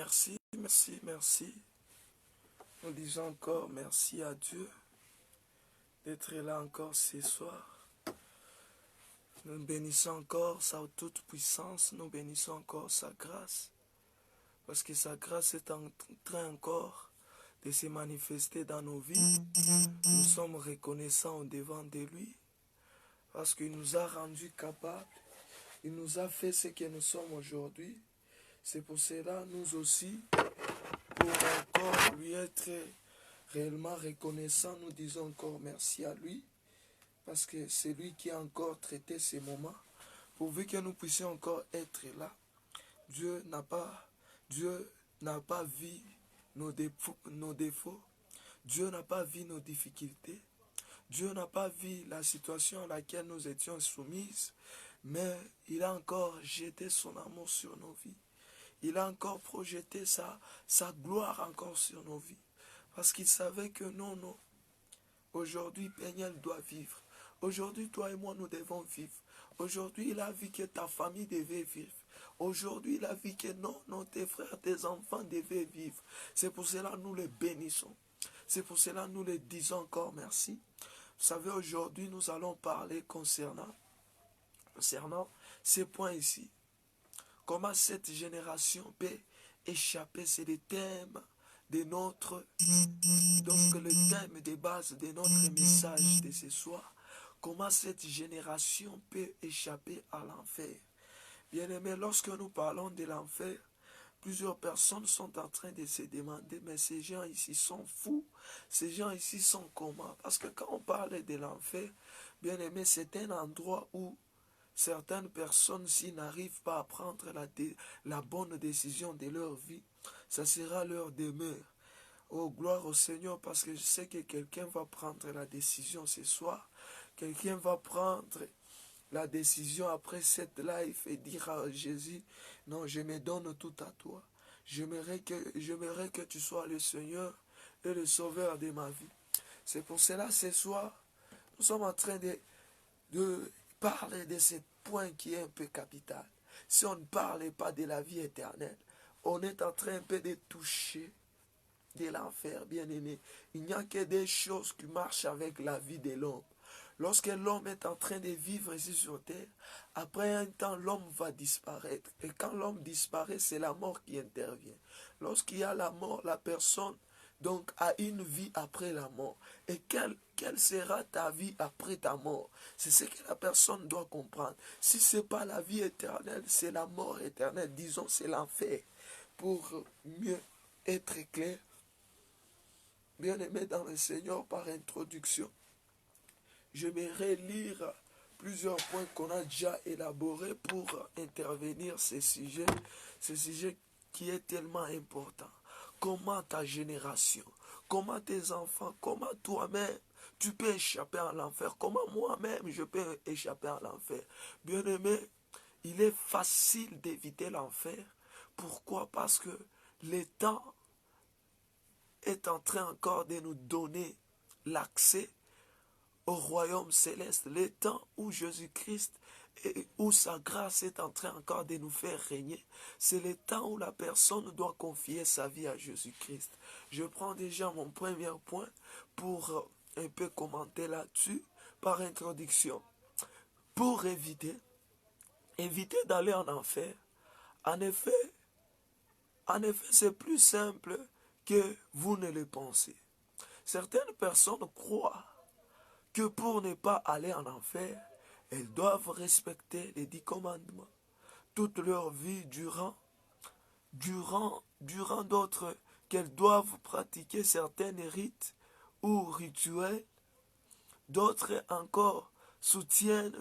Merci, merci, merci. Nous disons encore merci à Dieu d'être là encore ce soir. Nous bénissons encore sa toute puissance, nous bénissons encore sa grâce, parce que sa grâce est en train encore de se manifester dans nos vies. Nous sommes reconnaissants au devant de lui, parce qu'il nous a rendus capables, il nous a fait ce que nous sommes aujourd'hui. C'est pour cela, nous aussi, pour encore lui être réellement reconnaissant, nous disons encore merci à lui, parce que c'est lui qui a encore traité ces moments, pourvu que nous puissions encore être là. Dieu n'a pas vu nos défauts, Dieu n'a pas vu nos difficultés, Dieu n'a pas vu la situation à laquelle nous étions soumises, mais il a encore jeté son amour sur nos vies. Il a encore projeté sa gloire encore sur nos vies. Parce qu'il savait que non, aujourd'hui, Peniel doit vivre. Aujourd'hui, toi et moi, nous devons vivre. Aujourd'hui, il a vu que ta famille devait vivre. Aujourd'hui, il a vu que non, tes frères, tes enfants devaient vivre. C'est pour cela que nous les bénissons. C'est pour cela que nous les disons encore merci. Vous savez, aujourd'hui, nous allons parler concernant ces points ici. Comment cette génération peut échapper, c'est le thème de notre, donc le thème de base de notre message de ce soir. Comment cette génération peut échapper à l'enfer. Bien-aimés, lorsque nous parlons de l'enfer, plusieurs personnes sont en train de se demander, mais ces gens ici sont fous, ces gens ici sont comment? Parce que quand on parle de l'enfer, bien-aimés, c'est un endroit où certaines personnes, s'ils n'arrivent pas à prendre la bonne décision de leur vie, ça sera leur demeure. Oh, gloire au Seigneur, parce que je sais que quelqu'un va prendre la décision ce soir. Quelqu'un va prendre la décision après cette life et dire à Jésus, non, je me donne tout à toi. J'aimerais que tu sois le Seigneur et le Sauveur de ma vie. C'est pour cela, ce soir, nous sommes en train de parler de ce point qui est un peu capital. Si on ne parle pas de la vie éternelle, on est en train un peu de toucher de l'enfer, bien-aimé. Il n'y a que des choses qui marchent avec la vie de l'homme. Lorsque l'homme est en train de vivre ici sur terre, après un temps, l'homme va disparaître. Et quand l'homme disparaît, c'est la mort qui intervient. Lorsqu'il y a la mort, la personne donc a une vie après la mort. Et quelle sera ta vie après ta mort? C'est ce que la personne doit comprendre. Si ce n'est pas la vie éternelle, c'est la mort éternelle. Disons, c'est l'enfer. Pour mieux être clair, bien-aimé dans le Seigneur, par introduction, j'aimerais lire plusieurs points qu'on a déjà élaborés pour intervenir ce sujet qui est tellement important. Comment ta génération, comment tes enfants, comment toi-même, tu peux échapper à l'enfer. Comment moi-même, je peux échapper à l'enfer. Bien-aimé, il est facile d'éviter l'enfer. Pourquoi? Parce que le temps est en train encore de nous donner l'accès au royaume céleste. Le temps où Jésus-Christ et où sa grâce est en train encore de nous faire régner, c'est le temps où la personne doit confier sa vie à Jésus-Christ. Je prends déjà mon premier point pour un peu commenter là-dessus par introduction. Pour éviter d'aller en enfer, en effet, c'est plus simple que vous ne le pensez. Certaines personnes croient que pour ne pas aller en enfer, elles doivent respecter les 10 commandements toute leur vie durant d'autres qu'elles doivent pratiquer certains rites ou rituels. D'autres encore soutiennent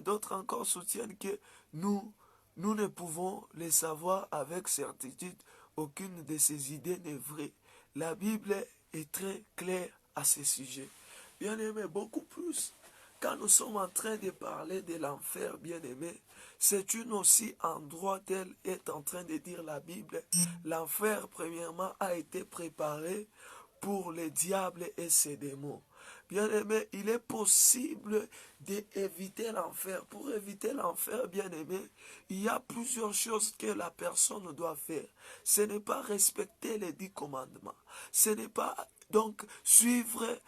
que nous ne pouvons les savoir avec certitude. Aucune de ces idées n'est vraie. La Bible est très claire à ce sujet. Bien-aimé, beaucoup plus. Quand nous sommes en train de parler de l'enfer, bien-aimé, c'est une aussi endroit tel est en train de dire la Bible. L'enfer, premièrement, a été préparé pour les diables et ses démons. Bien-aimé, il est possible d'éviter l'enfer. Pour éviter l'enfer, bien-aimé, il y a plusieurs choses que la personne doit faire. Ce n'est pas respecter les 10 commandements. Ce n'est pas donc suivre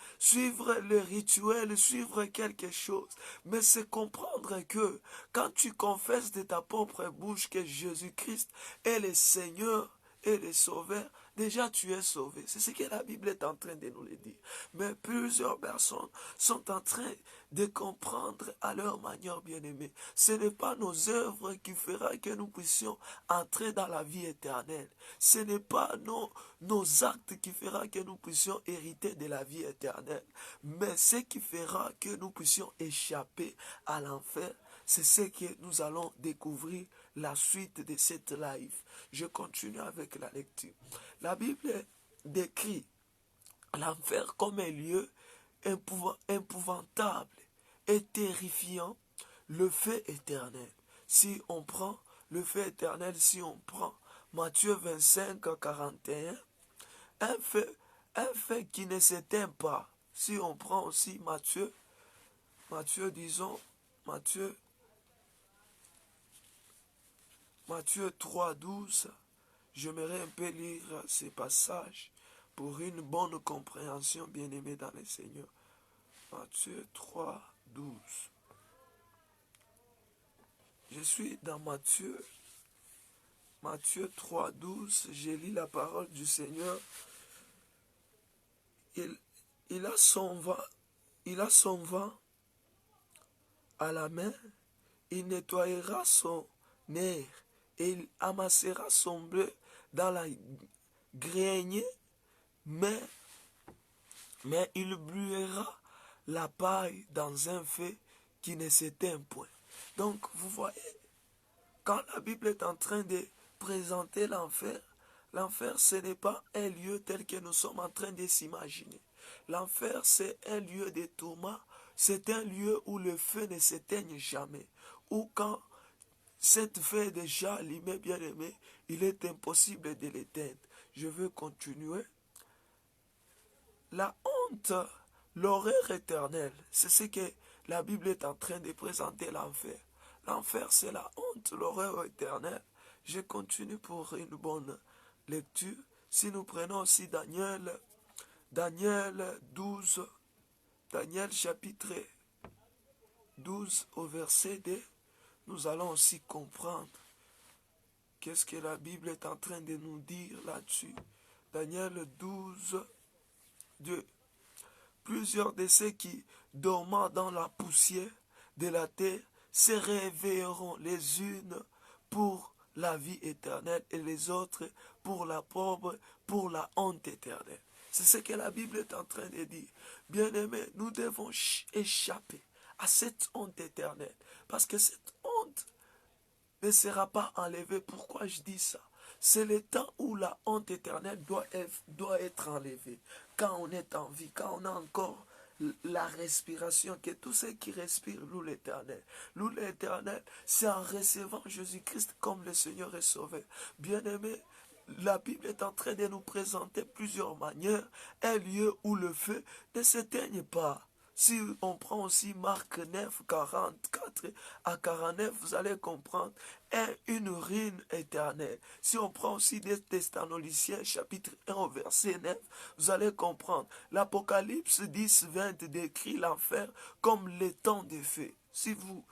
le rituel, suivre quelque chose. Mais c'est comprendre que quand tu confesses de ta propre bouche que Jésus-Christ est le Seigneur et le Sauveur, déjà tu es sauvé. C'est ce que la Bible est en train de nous le dire. Mais plusieurs personnes sont en train de comprendre à leur manière, bien-aimée. Ce n'est pas nos œuvres qui fera que nous puissions entrer dans la vie éternelle. Ce n'est pas nos actes qui fera que nous puissions hériter de la vie éternelle. Mais ce qui fera que nous puissions échapper à l'enfer, c'est ce que nous allons découvrir la suite de cette live. Je continue avec la lecture. La Bible décrit l'enfer comme un lieu épouvantable et terrifiant, le feu éternel. Si on prend le feu éternel, si on prend Matthieu 25, 41, un feu qui ne s'éteint pas. Si on prend aussi disons, Matthieu 3, 12, j'aimerais un peu lire ces passages pour une bonne compréhension, bien-aimé dans le Seigneur. Matthieu 3, 12. Je suis dans Matthieu 3, 12. Je lis la parole du Seigneur. Il a son vent à la main. Il nettoyera son air et il amassera son bleu dans la grenier, mais il brûlera la paille dans un feu qui ne s'éteint point. Donc, vous voyez, quand la Bible est en train de présenter l'enfer, l'enfer, ce n'est pas un lieu tel que nous sommes en train de s'imaginer. L'enfer, c'est un lieu de tourment, c'est un lieu où le feu ne s'éteigne jamais, où quand cette feu est déjà allumée, bien aimé, il est impossible de l'éteindre. Je veux continuer. La honte, l'horreur éternelle, c'est ce que la Bible est en train de présenter l'enfer. L'enfer, c'est la honte, l'horreur éternelle. Je continue pour une bonne lecture. Si nous prenons aussi Daniel 12, Daniel chapitre 12 au verset 2, nous allons aussi comprendre qu'est-ce que la Bible est en train de nous dire là-dessus. Daniel 12, 2. Plusieurs de ceux qui dorment dans la poussière de la terre se réveilleront les unes pour la vie éternelle et les autres pour la pauvre, pour la honte éternelle. C'est ce que la Bible est en train de dire. Bien-aimés, nous devons échapper à cette honte éternelle. Parce que cette honte ne sera pas enlevée. Pourquoi je dis ça? C'est le temps où la honte éternelle doit être enlevée. Quand on est en vie, quand on a encore la respiration, que tous ceux qui respirent louent l'éternel. Louent l'éternel, c'est en recevant Jésus-Christ comme le Seigneur et Sauveur. Bien-aimé, la Bible est en train de nous présenter plusieurs manières, un lieu où le feu ne s'éteigne pas. Si on prend aussi Marc 9, 44 à 49, vous allez comprendre, une ruine éternelle. Si on prend aussi des Thessaloniciens, chapitre 1 au verset 9, vous allez comprendre. L'Apocalypse 10, 20 décrit l'enfer comme les temps de feu. Si vous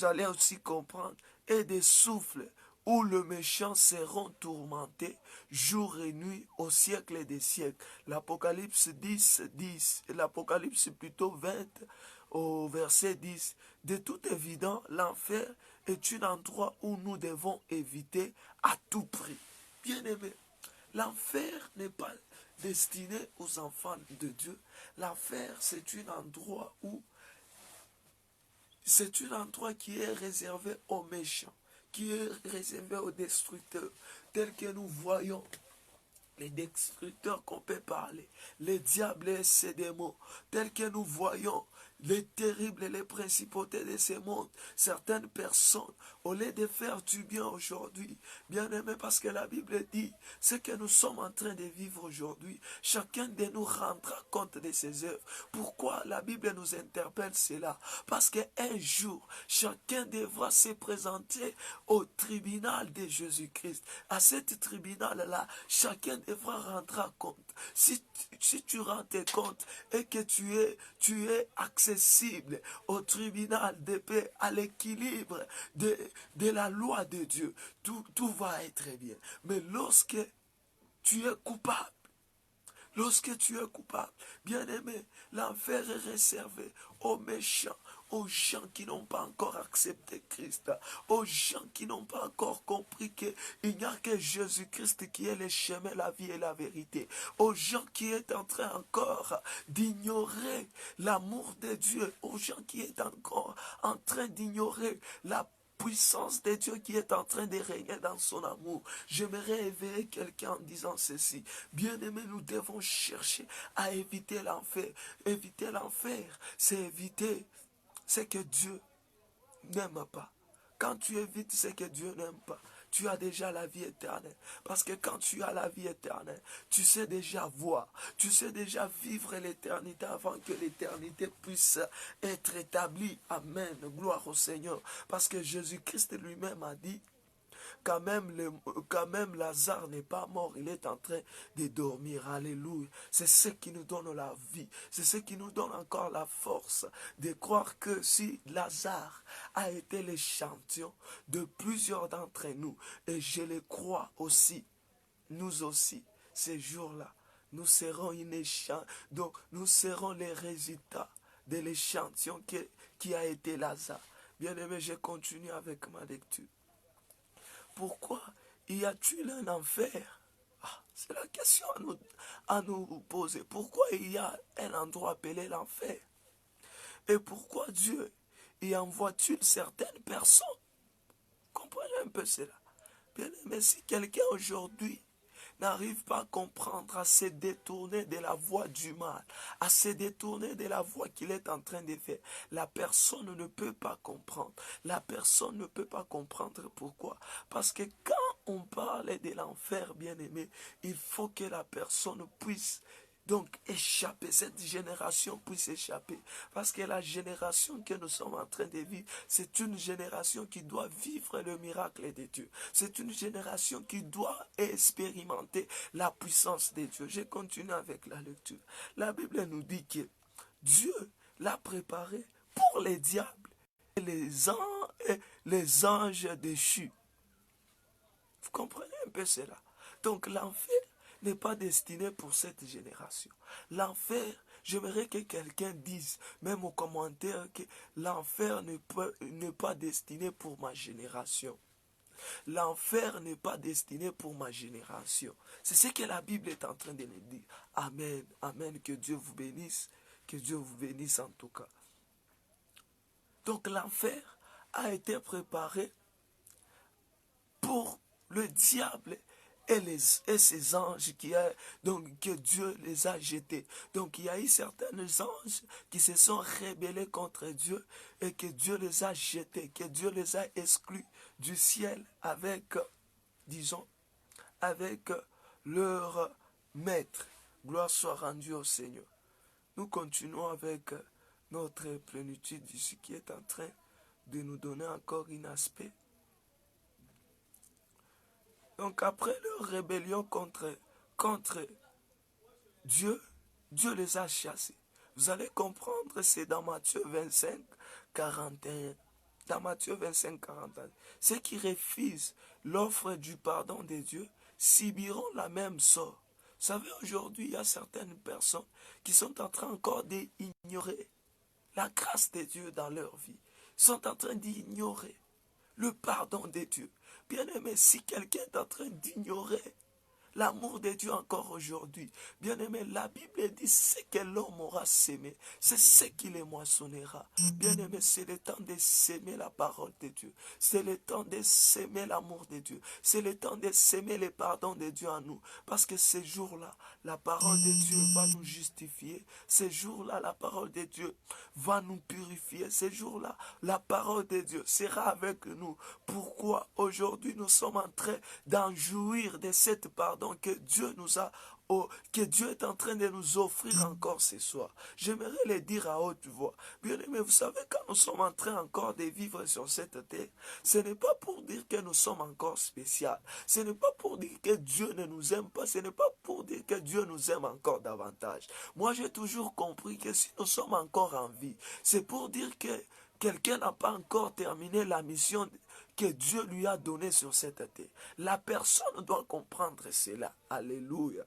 allez aussi comprendre, et des souffles où le méchant seront tourmentés jour et nuit au siècle des siècles. L'Apocalypse 10, 10, l'Apocalypse plutôt 20 au verset 10. De tout évident, l'enfer est un endroit où nous devons éviter à tout prix. Bien-aimés, l'enfer n'est pas destiné aux enfants de Dieu. L'enfer, c'est un endroit qui est réservé aux méchants, qui est réservé aux destructeurs, tels que nous voyons les destructeurs qu'on peut parler, les diables et ses démons, tels que nous voyons les terribles et les principautés de ces mondes. Certaines personnes, au lieu de faire du bien aujourd'hui, bien aimé, parce que la Bible dit, ce que nous sommes en train de vivre aujourd'hui, chacun de nous rendra compte de ses œuvres. Pourquoi la Bible nous interpelle cela? Parce qu'un jour, chacun devra se présenter au tribunal de Jésus-Christ. À ce tribunal-là, chacun devra rendre compte. Si tu rends compte et que tu es accessible au tribunal de paix, à l'équilibre de la loi de Dieu, tout va être bien. Mais lorsque tu es coupable, bien aimé, l'enfer est réservé aux méchants, aux gens qui n'ont pas encore accepté Christ, aux gens qui n'ont pas encore compris qu'il n'y a que Jésus-Christ qui est le chemin, la vie et la vérité, aux gens qui sont en train encore d'ignorer l'amour de Dieu, aux gens qui sont encore en train d'ignorer la puissance de Dieu qui est en train de régner dans son amour. J'aimerais éveiller quelqu'un en disant ceci. Bien-aimé, nous devons chercher à éviter l'enfer. Éviter l'enfer, c'est éviter ce que Dieu n'aime pas. Quand tu évites ce que Dieu n'aime pas, tu as déjà la vie éternelle. Parce que quand tu as la vie éternelle, tu sais déjà voir, tu sais déjà vivre l'éternité avant que l'éternité puisse être établie. Amen. Gloire au Seigneur. Parce que Jésus-Christ lui-même a dit, quand même Lazare n'est pas mort, il est en train de dormir. Alléluia. C'est ce qui nous donne la vie. C'est ce qui nous donne encore la force de croire que si Lazare a été l'échantillon de plusieurs d'entre nous, et je le crois aussi, nous aussi, ces jours-là, nous serons donc nous serons les résultats de l'échantillon qui a été Lazare. Bien aimé, je continue avec ma lecture. Pourquoi y a-t-il un enfer? C'est la question à nous poser. Pourquoi il y a un endroit appelé l'enfer? Et pourquoi Dieu y envoie-t-il certaines personnes? Comprenez un peu cela. Bien aimé, si quelqu'un aujourd'hui n'arrive pas à comprendre, à se détourner de la voie du mal, à se détourner de la voie qu'il est en train de faire, la personne ne peut pas comprendre. La personne ne peut pas comprendre pourquoi. Parce que quand on parle de l'enfer, bien aimé, il faut que la personne puisse donc échapper, cette génération puisse échapper. Parce que la génération que nous sommes en train de vivre, c'est une génération qui doit vivre le miracle de Dieu. C'est une génération qui doit expérimenter la puissance de Dieu. Je continue avec la lecture. La Bible nous dit que Dieu l'a préparé pour les diables et les anges déchus. Vous comprenez un peu cela? Donc l'enfer n'est pas destiné pour cette génération. L'enfer, j'aimerais que quelqu'un dise, même aux commentaires, que l'enfer n'est pas destiné pour ma génération. L'enfer n'est pas destiné pour ma génération. C'est ce que la Bible est en train de nous dire. Amen, amen, que Dieu vous bénisse, que Dieu vous bénisse en tout cas. Donc l'enfer a été préparé pour le diable et ses anges que Dieu les a jetés. Donc il y a eu certains anges qui se sont rebellés contre Dieu et que Dieu les a jetés, que Dieu les a exclus du ciel avec, disons, avec leur maître. Gloire soit rendue au Seigneur. Nous continuons avec notre plénitude ici qui est en train de nous donner encore un aspect. Donc après leur rébellion contre Dieu, Dieu les a chassés. Vous allez comprendre, c'est dans Matthieu 25, 41. Dans Matthieu 25, 41. Ceux qui refusent l'offre du pardon de Dieu subiront la même sort. Vous savez, aujourd'hui, il y a certaines personnes qui sont en train encore d'ignorer la grâce de Dieu dans leur vie. Ils sont en train d'ignorer le pardon de Dieu. Bien aimé, si quelqu'un est en train d'ignorer L'amour de Dieu encore aujourd'hui. Bien-aimé, la Bible dit ce que l'homme aura sémé, c'est ce qu'il moissonnera. Bien-aimé, c'est le temps de s'aimer la parole de Dieu. C'est le temps de s'aimer l'amour de Dieu. C'est le temps de s'aimer le pardon de Dieu en nous. Parce que ces jours-là, la parole de Dieu va nous justifier. Ces jours-là, la parole de Dieu va nous purifier. Ces jours-là, la parole de Dieu sera avec nous. Pourquoi aujourd'hui nous sommes en train d'en jouir de cette pardon que Dieu nous a, que Dieu est en train de nous offrir encore ce soir. J'aimerais le dire à haute voix. Bien aimé, vous savez, quand nous sommes en train encore de vivre sur cette terre, ce n'est pas pour dire que nous sommes encore spéciaux. Ce n'est pas pour dire que Dieu ne nous aime pas. Ce n'est pas pour dire que Dieu nous aime encore davantage. Moi, j'ai toujours compris que si nous sommes encore en vie, c'est pour dire que quelqu'un n'a pas encore terminé la mission que Dieu lui a donnée sur cette terre. La personne doit comprendre cela. Alléluia.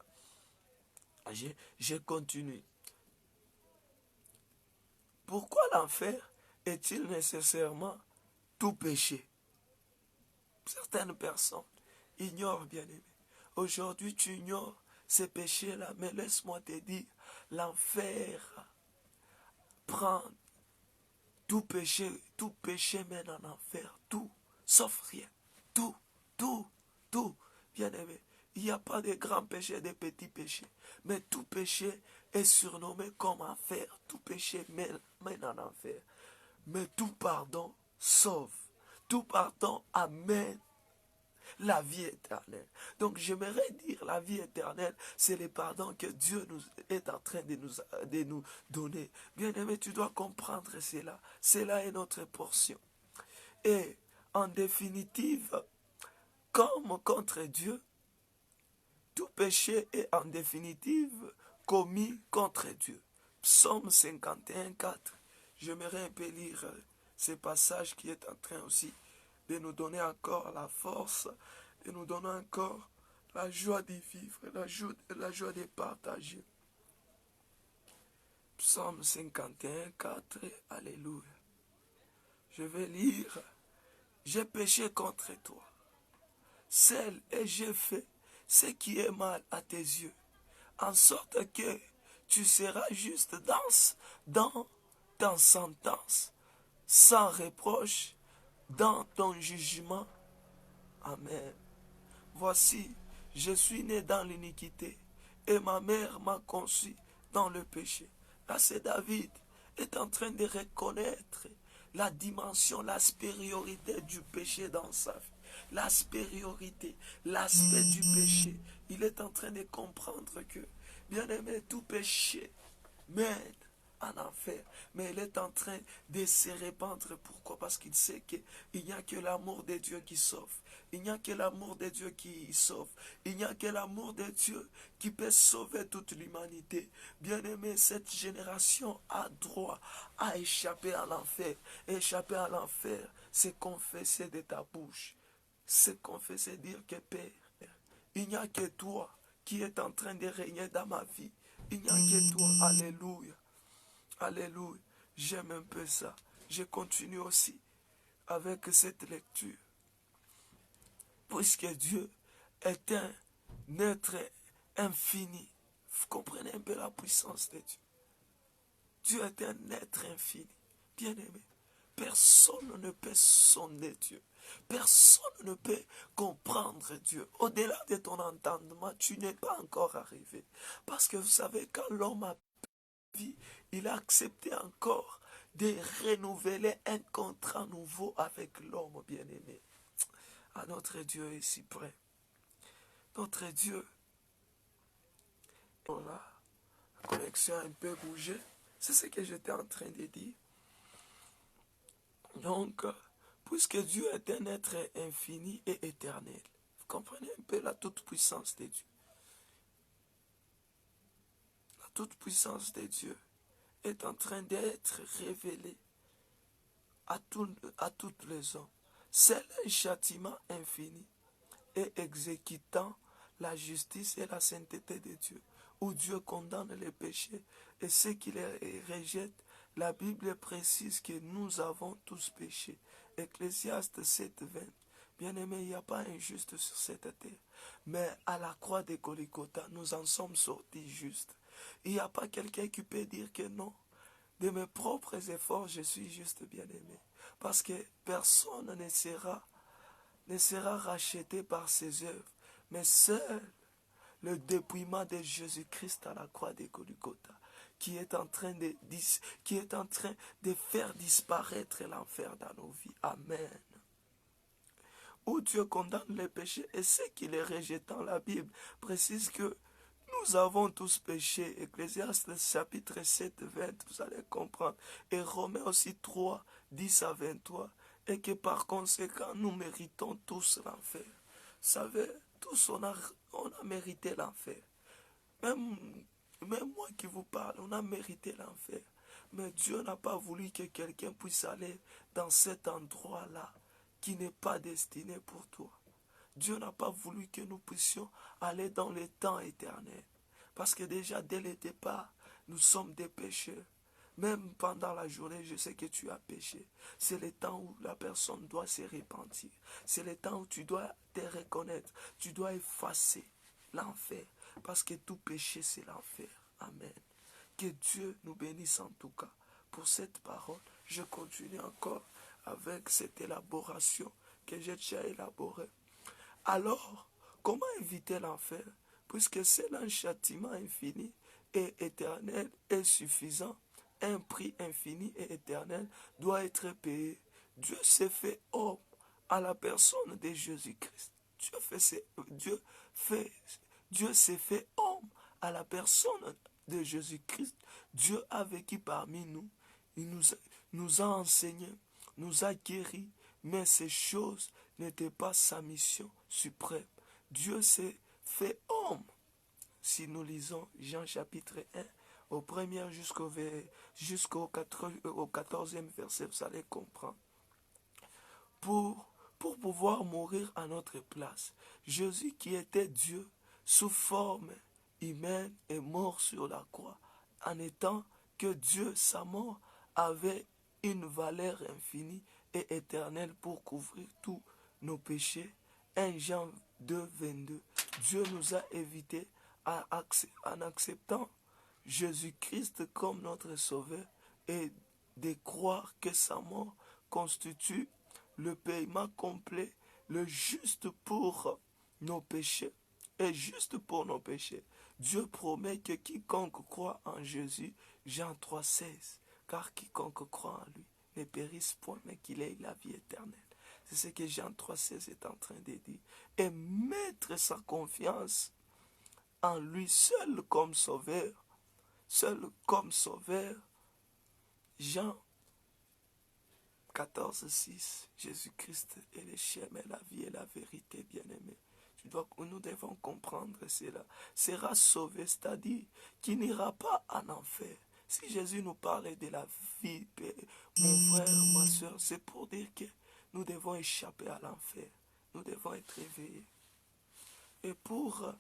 Je continue. Pourquoi l'enfer est-il nécessairement tout péché? Certaines personnes ignorent, bien-aimé. Aujourd'hui, tu ignores ces péchés-là, mais laisse-moi te dire, l'enfer prend tout péché mène en enfer, tout, sauf rien, tout, tout, bien-aimé. Il n'y a pas de grands péchés, de petits péchés, mais tout péché est surnommé comme enfer, tout péché mène en enfer. Mais tout pardon sauve, tout pardon amène la vie éternelle. Donc j'aimerais dire la vie éternelle, c'est le pardon que Dieu nous est en train de nous donner. Bien-aimé, tu dois comprendre cela. Cela est notre portion. Et en définitive, comme contre Dieu, tout péché est en définitive commis contre Dieu. Psaume 51, 4. J'aimerais un peu lire ce passage qui est en train aussi de nous donner encore la force, de nous donner encore la joie de vivre, la joie de partager. Psaume 51, 4, Alléluia. Je vais lire. J'ai péché contre toi, seul, et j'ai fait ce qui est mal à tes yeux, en sorte que tu seras juste dans ta sentence, sans reproche dans ton jugement. Amen. Voici, je suis né dans l'iniquité, et ma mère m'a conçu dans le péché. Là, c'est David est en train de reconnaître la dimension, la supériorité du péché dans sa vie. La supériorité, l'aspect du péché. Il est en train de comprendre que, bien aimé, tout péché mène en enfer. Mais il est en train de se répandre. Pourquoi? Parce qu'il sait qu'il n'y a que l'amour de Dieu qui sauve. Il n'y a que l'amour de Dieu qui sauve. Il n'y a que l'amour de Dieu qui peut sauver toute l'humanité. Bien-aimé, cette génération a droit à échapper à l'enfer. Échapper à l'enfer, c'est confesser de ta bouche. C'est confesser, dire que Père, il n'y a que toi qui est en train de régner dans ma vie. Il n'y a que toi. Alléluia. Alléluia. J'aime un peu ça. Je continue aussi avec cette lecture. Puisque Dieu est un être infini. Vous comprenez un peu la puissance de Dieu. Dieu est un être infini. Bien-aimé, personne ne peut sonder Dieu. Personne ne peut comprendre Dieu. Au-delà de ton entendement, tu n'es pas encore arrivé. Parce que vous savez, quand l'homme a vie, il a accepté encore de renouveler un contrat nouveau avec l'homme bien-aimé. Ah, notre Dieu est si près. Notre Dieu. Voilà. La connexion a un peu bougé. C'est ce que j'étais en train de dire. Donc, puisque Dieu est un être infini et éternel, vous comprenez un peu la toute-puissance de Dieu. La toute-puissance de Dieu est en train d'être révélée à tous les hommes. C'est un châtiment infini et exécutant la justice et la sainteté de Dieu, où Dieu condamne les péchés et ceux qui les rejettent. La Bible précise que nous avons tous péché. Ecclésiaste 7, 20. Bien-aimé, il n'y a pas un juste sur cette terre. Mais à la croix de Golgotha, nous en sommes sortis justes. Il n'y a pas quelqu'un qui peut dire que non. De mes propres efforts, je suis juste bien-aimé. Parce que personne ne sera racheté par ses œuvres. Mais seul le dépouillement de Jésus-Christ à la croix de Golgotha, qui est en train de faire disparaître l'enfer dans nos vies. Amen. Où Dieu condamne les péchés et ceux qui les rejettent. La Bible précise que nous avons tous péché. Ecclésiaste chapitre 7, 20, vous allez comprendre. Et Romains aussi 3, 10 à 23. Et que par conséquent, nous méritons tous l'enfer. Vous savez, tous on a mérité l'enfer. Même moi qui vous parle, on a mérité l'enfer. Mais Dieu n'a pas voulu que quelqu'un puisse aller dans cet endroit-là qui n'est pas destiné pour toi. Dieu n'a pas voulu que nous puissions aller dans le temps éternel. Parce que déjà, dès le départ, nous sommes des pécheurs. Même pendant la journée, je sais que tu as péché. C'est le temps où la personne doit se repentir. C'est le temps où tu dois te reconnaître. Tu dois effacer l'enfer. Parce que tout péché, c'est l'enfer. Amen. Que Dieu nous bénisse en tout cas. Pour cette parole, je continue encore avec cette élaboration que j'ai déjà élaborée. Alors, comment éviter l'enfer? Puisque c'est un châtiment infini et éternel et suffisant, un prix infini et éternel doit être payé. Dieu s'est fait homme à la personne de Jésus-Christ. Dieu s'est fait homme à la personne de Jésus-Christ. Dieu a vécu parmi nous. Il nous a enseigné, nous a guéris, mais ces choses n'étaient pas sa mission suprême. Dieu s'est fait homme. Si nous lisons Jean chapitre 1, au premier jusqu'au 14e verset, vous allez comprendre. Pour pouvoir mourir à notre place, Jésus qui était Dieu, sous forme humaine, est mort sur la croix, en étant que Dieu, sa mort, avait une valeur infinie et éternelle pour couvrir tous nos péchés. 1 Jean 2, 22. Dieu nous a évités en acceptant Jésus-Christ comme notre sauveur et de croire que sa mort constitue le paiement complet, le juste pour nos péchés et juste pour nos péchés. Dieu promet que quiconque croit en Jésus, Jean 3, 16, car quiconque croit en lui ne périsse point, mais qu'il ait la vie éternelle. C'est ce que Jean 3, 16 est en train de dire. Et mettre sa confiance en lui seul comme sauveur. Seul comme sauveur. Jean 14, 6. Jésus-Christ est le chemin, la vie et la vérité, bien-aimé. Nous devons comprendre cela. Sera sauvé, c'est-à-dire qu'il n'ira pas en enfer. Si Jésus nous parlait de la vie, mon frère, ma soeur, c'est pour dire que nous devons échapper à l'enfer. Nous devons être éveillés. Et pour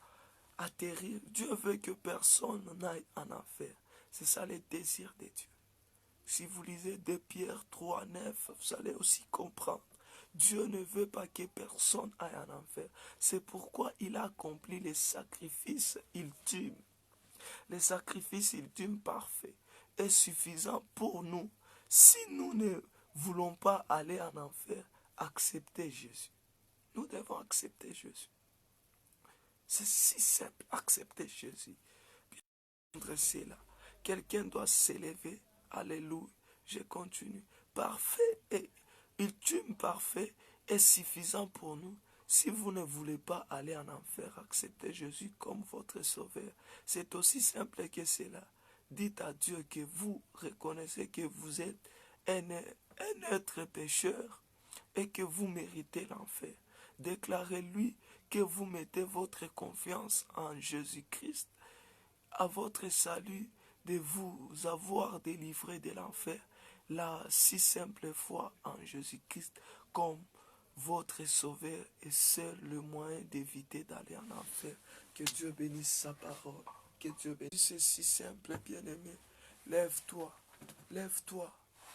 atterrir, Dieu veut que personne n'aille en enfer. C'est ça le désir de Dieu. Si vous lisez 2 Pierre 3, 9, vous allez aussi comprendre. Dieu ne veut pas que personne aille en enfer. C'est pourquoi il a accompli les sacrifices ultimes. Les sacrifices ultimes parfaits est suffisant pour nous. Si nous ne voulons pas aller en enfer, acceptez Jésus. Nous devons accepter Jésus. C'est si simple, accepter Jésus. C'est là. Quelqu'un doit s'élever. Alléluia. Je continue. Parfait et ultime parfait est suffisant pour nous. Si vous ne voulez pas aller en enfer, acceptez Jésus comme votre sauveur. C'est aussi simple que cela. Dites à Dieu que vous reconnaissez que vous êtes un être pécheur et que vous méritez l'enfer. Déclarez-lui que vous mettez votre confiance en Jésus-Christ à votre salut, de vous avoir délivré de l'enfer, la si simple foi en Jésus-Christ comme votre sauveur et seul le moyen d'éviter d'aller en enfer. Que Dieu bénisse sa parole. Que Dieu bénisse. C'est si simple, bien-aimé. Lève-toi, lève-toi,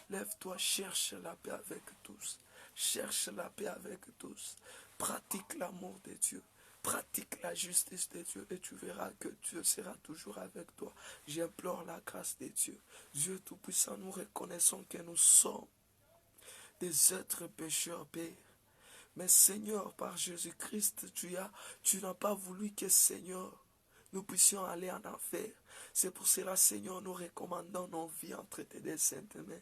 lève-toi, cherche la paix avec tous. cherche la paix avec tous, pratique l'amour de Dieu. Pratique la justice de Dieu et tu verras que Dieu sera toujours avec toi. J'implore la grâce de Dieu. Dieu Tout-Puissant, nous reconnaissons que nous sommes des êtres pécheurs, Père. Mais Seigneur, par Jésus-Christ, tu n'as pas voulu que, Seigneur, nous puissions aller en enfer. C'est pour cela, Seigneur, nous recommandons nos vies entre tes saintes mains.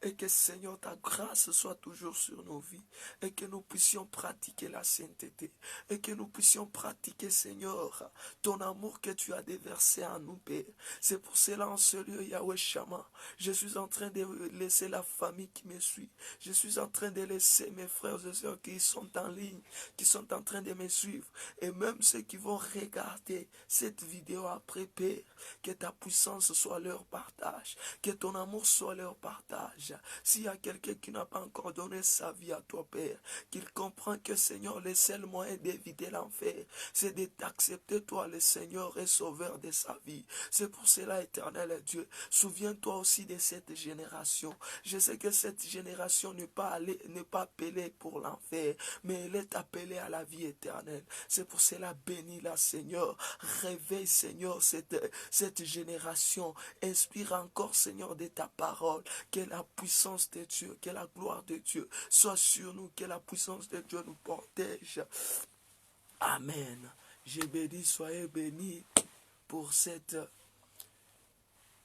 Et que, Seigneur, ta grâce soit toujours sur nos vies. Et que nous puissions pratiquer la sainteté. Et que nous puissions pratiquer, Seigneur, ton amour que tu as déversé en nous, Père. C'est pour cela, en ce lieu, Yahweh Shammah, je suis en train de laisser la famille qui me suit. Je suis en train de laisser mes frères et sœurs qui sont en ligne, qui sont en train de me suivre. Et même ceux qui vont regarder cette vidéo après, Père, que ta puissance soit leur partage. Que ton amour soit leur partage. S'il y a quelqu'un qui n'a pas encore donné sa vie à toi, Père, qu'il comprend que, Seigneur, le seul moyen d'éviter l'enfer, c'est de t'accepter, toi, le Seigneur et Sauveur de sa vie. C'est pour cela, éternel Dieu, souviens-toi aussi de cette génération. Je sais que cette génération n'est pas appelée pour l'enfer, mais elle est appelée à la vie éternelle. C'est pour cela, bénis-la, Seigneur. Réveille, Seigneur, cette génération. Inspire encore, Seigneur, de ta parole. Que la puissance de Dieu, que la gloire de Dieu soit sur nous, que la puissance de Dieu nous protège. Amen. Je bénis, soyez bénis pour cette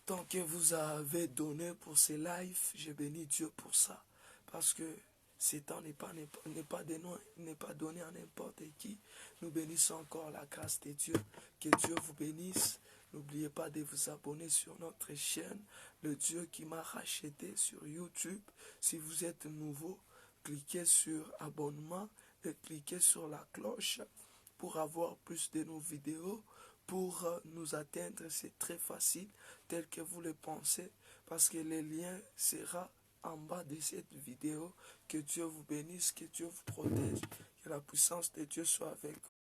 temps que vous avez donné pour ces lives. Je bénis Dieu pour ça. Parce que ce temps n'est pas donné à n'importe qui. Nous bénissons encore la grâce de Dieu. Que Dieu vous bénisse. N'oubliez pas de vous abonner sur notre chaîne, le Dieu qui m'a racheté sur YouTube. Si vous êtes nouveau, cliquez sur abonnement et cliquez sur la cloche pour avoir plus de nos vidéos. Pour nous atteindre, c'est très facile, tel que vous le pensez, parce que le lien sera en bas de cette vidéo. Que Dieu vous bénisse, que Dieu vous protège, que la puissance de Dieu soit avec vous.